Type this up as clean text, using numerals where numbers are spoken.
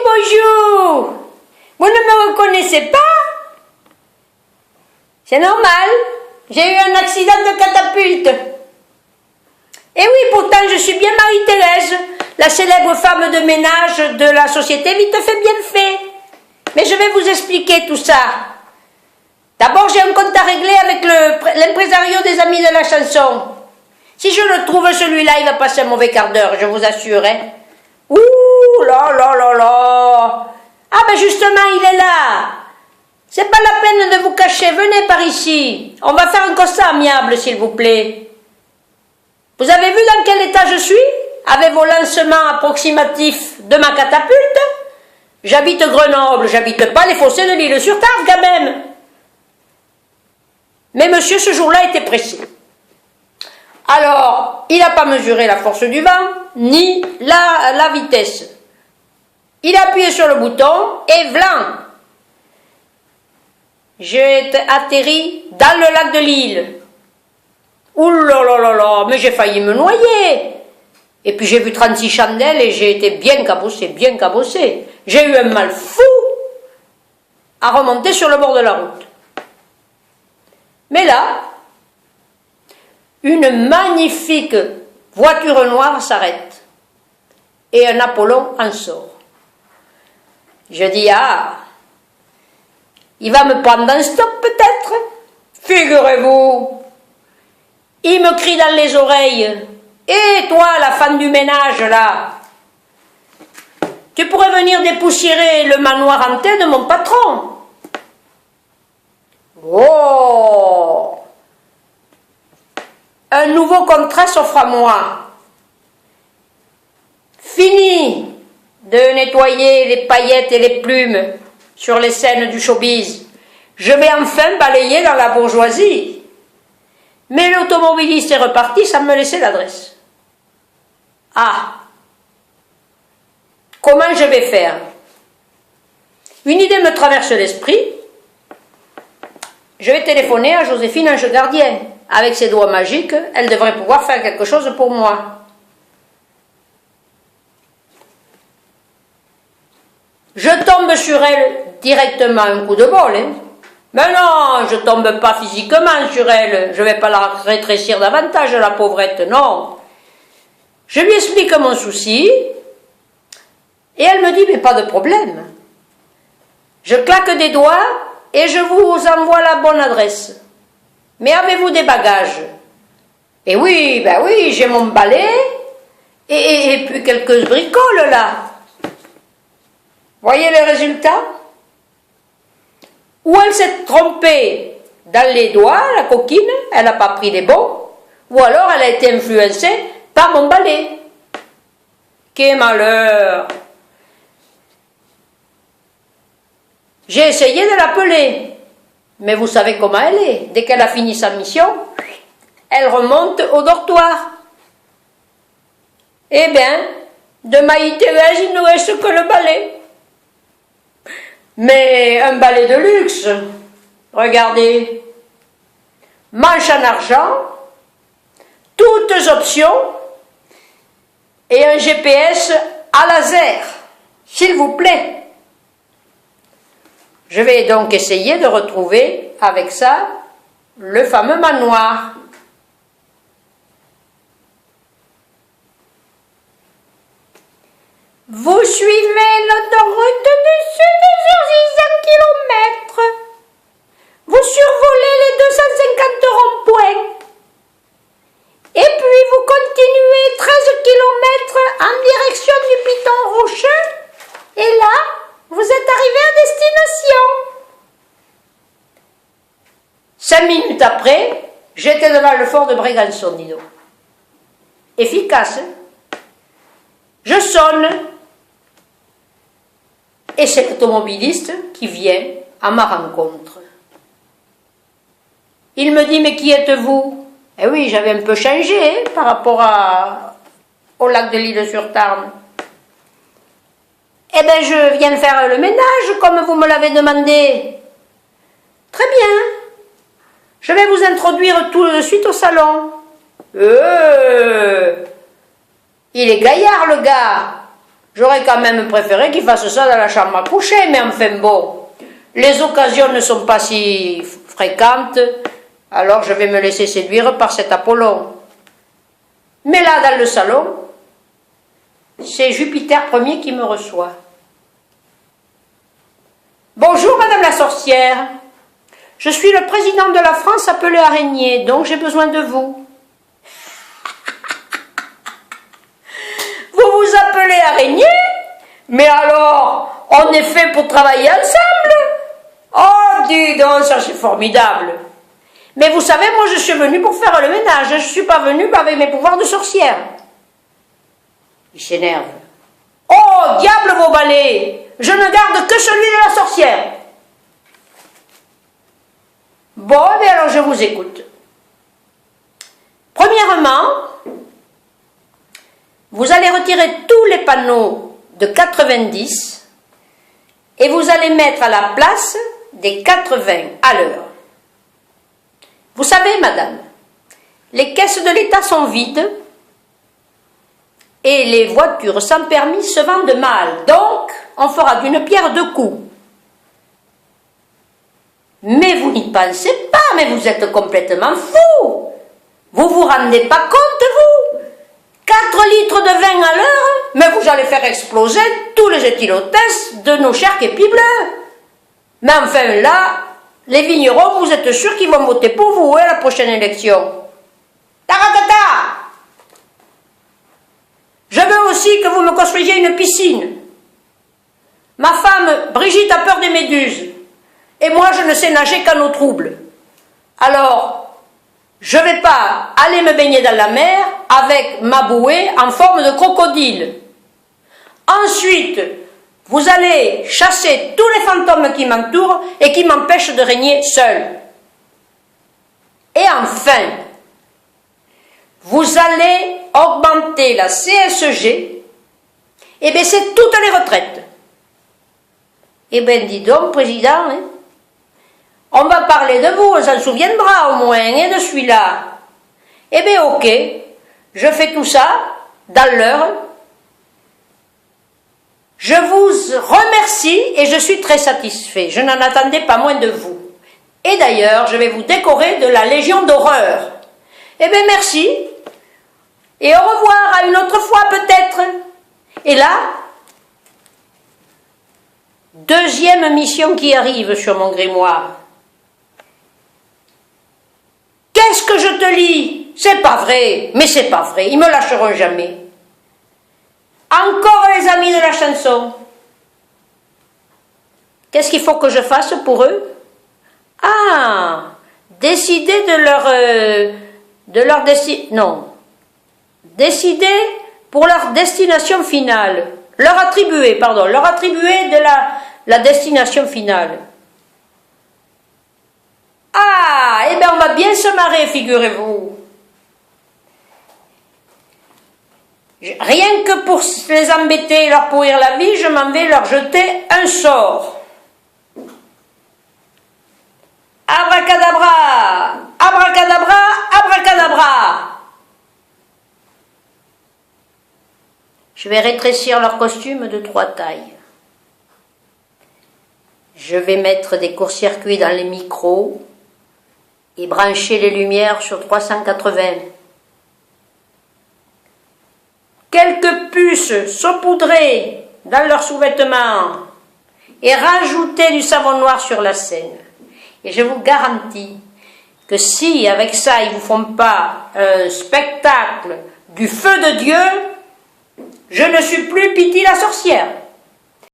bonjour. Vous ne me reconnaissez pas? C'est normal. J'ai eu un accident de catapulte. Et oui, pourtant, je suis bien Marie-Thérèse, la célèbre femme de ménage de la société Vite fait, bien fait. Mais je vais vous expliquer tout ça. D'abord, j'ai un compte à régler avec l'impresario des amis de la chanson. Si je le trouve, celui-là, il va passer un mauvais quart d'heure, je vous assure. Hein. Ouh là là là là. Ah ben justement, il est là. C'est pas la peine de vous cacher, venez par ici. On va faire un constat amiable, s'il vous plaît. Vous avez vu dans quel état je suis? Avec vos lancements approximatifs de ma catapulte? J'habite Grenoble, j'habite pas les fossés de l'Île-sur-Tarbes quand même. Mais monsieur, ce jour-là, était pressé. Alors, il n'a pas mesuré la force du vent, ni la vitesse. Il a appuyé sur le bouton, et vlan! J'ai atterri dans le lac de Lille. Ouh là là là là, mais j'ai failli me noyer. Et puis j'ai vu 36 chandelles et j'ai été bien cabossé, bien cabossé. J'ai eu un mal fou à remonter sur le bord de la route. Mais là, une magnifique voiture noire s'arrête et un Apollon en sort. Je dis, ah, il va me prendre un stop peut-être. Figurez-vous, il me crie dans les oreilles, et toi, la femme du ménage là, tu pourrais venir dépoussiérer le manoir hanté de mon patron. Oh! Un nouveau contrat s'offre à moi. Fini de nettoyer les paillettes et les plumes sur les scènes du showbiz. Je vais enfin balayer dans la bourgeoisie. Mais l'automobiliste est reparti sans me laisser l'adresse. Ah! Comment je vais faire? Une idée me traverse l'esprit. Je vais téléphoner à Joséphine Ange Gardien. Avec ses doigts magiques, elle devrait pouvoir faire quelque chose pour moi. Je tombe sur elle directement, un coup de bol. Hein. Mais non, je tombe pas physiquement sur elle. Je vais pas la rétrécir davantage, la pauvrette, non. Je lui explique mon souci. Et elle me dit, mais pas de problème. Je claque des doigts et je vous envoie la bonne adresse. Mais avez-vous des bagages? Et oui, ben oui, j'ai mon balai et puis quelques bricoles là. Voyez les résultats? Ou elle s'est trompée dans les doigts, la coquine, elle n'a pas pris les bons, ou alors elle a été influencée par mon balai. Quel malheur! J'ai essayé de l'appeler, mais vous savez comment elle est. Dès qu'elle a fini sa mission, elle remonte au dortoir. Eh bien, de Marie-Thérèse, il ne reste que le balai. Mais un balai de luxe. Regardez. Manche en argent, toutes options, et un GPS à laser, s'il vous plaît. Je vais donc essayer de retrouver avec ça le fameux manoir. Vous suivez l'autoroute du sud sur 600 km. Vous survolez les 250 ronds-points. Et puis vous continuez 13 km en direction du Piton Rocheux. Et là, vous êtes arrivé à destination. 5 minutes après, j'étais devant le fort de Brégançon, dis donc. Efficace, hein? Je sonne. Et c'est l'automobiliste qui vient à ma rencontre. Il me dit, mais qui êtes-vous? Eh oui, j'avais un peu changé hein, par rapport au lac de l'Île-sur-Tarn. Eh bien, je viens faire le ménage, comme vous me l'avez demandé. Très bien. Je vais vous introduire tout de suite au salon. Il est gaillard, le gars. J'aurais quand même préféré qu'il fasse ça dans la chambre à coucher, mais enfin bon, les occasions ne sont pas si fréquentes, alors je vais me laisser séduire par cet Apollon. Mais là, dans le salon, c'est Jupiter Ier qui me reçoit. Bonjour, Madame la sorcière. Je suis le président de la France appelé Araignée, donc j'ai besoin de vous. Vous vous appelez Araignée? Mais alors, on est fait pour travailler ensemble. Oh, dis donc, ça c'est formidable. Mais vous savez, moi je suis venue pour faire le ménage, je ne suis pas venue avec mes pouvoirs de sorcière. Il s'énerve. Oh, diable vos balais! Je ne garde que celui de la sorcière. Bon, eh bien alors je vous écoute. Premièrement, vous allez retirer tous les panneaux de 90 et vous allez mettre à la place des 80 à l'heure. Vous savez, madame, les caisses de l'État sont vides et les voitures sans permis se vendent mal. Donc, on fera d'une pierre deux coups. Mais vous n'y pensez pas, mais vous êtes complètement fou. Vous vous rendez pas compte, vous? 4 litres de vin à l'heure, mais vous allez faire exploser tous les éthylotestes de nos chers képis bleus. Mais enfin là, les vignerons, vous êtes sûrs qu'ils vont voter pour vous, à la prochaine élection. Taratata! Je veux aussi que vous me construisiez une piscine. Ma femme, Brigitte, a peur des méduses. Et moi, je ne sais nager qu'en eau trouble. Alors, je ne vais pas aller me baigner dans la mer avec ma bouée en forme de crocodile. Ensuite, vous allez chasser tous les fantômes qui m'entourent et qui m'empêchent de régner seul. Et enfin, vous allez augmenter la CSG et baisser toutes les retraites. Eh bien, dis donc, président, hein, on va parler de vous, on s'en souviendra au moins, et de celui-là. Eh bien, ok, je fais tout ça dans l'heure. Je vous remercie et je suis très satisfait. Je n'en attendais pas moins de vous. Et d'ailleurs, je vais vous décorer de la Légion d'horreur. Eh bien, merci. Et au revoir à une autre fois peut-être. Et là, deuxième mission qui arrive sur mon grimoire. Qu'est-ce que je te lis? C'est pas vrai, mais c'est pas vrai, ils me lâcheront jamais. Encore les amis de la chanson. Qu'est-ce qu'il faut que je fasse pour eux? Ah, décider décider pour leur destination finale. Leur attribuer de la destination finale. Ah, eh bien on va bien se marrer, figurez-vous. Rien que pour les embêter et leur pourrir la vie, je m'en vais leur jeter un sort. Abracadabra, abracadabra, abracadabra. Je vais rétrécir leur costume de 3 tailles. Je vais mettre des courts-circuits dans les micros et brancher les lumières sur 380. Quelques puces saupoudrées dans leurs sous-vêtements et rajouter du savon noir sur la scène. Et je vous garantis que si avec ça ils ne vous font pas un spectacle du feu de Dieu, je ne suis plus Pythie la sorcière.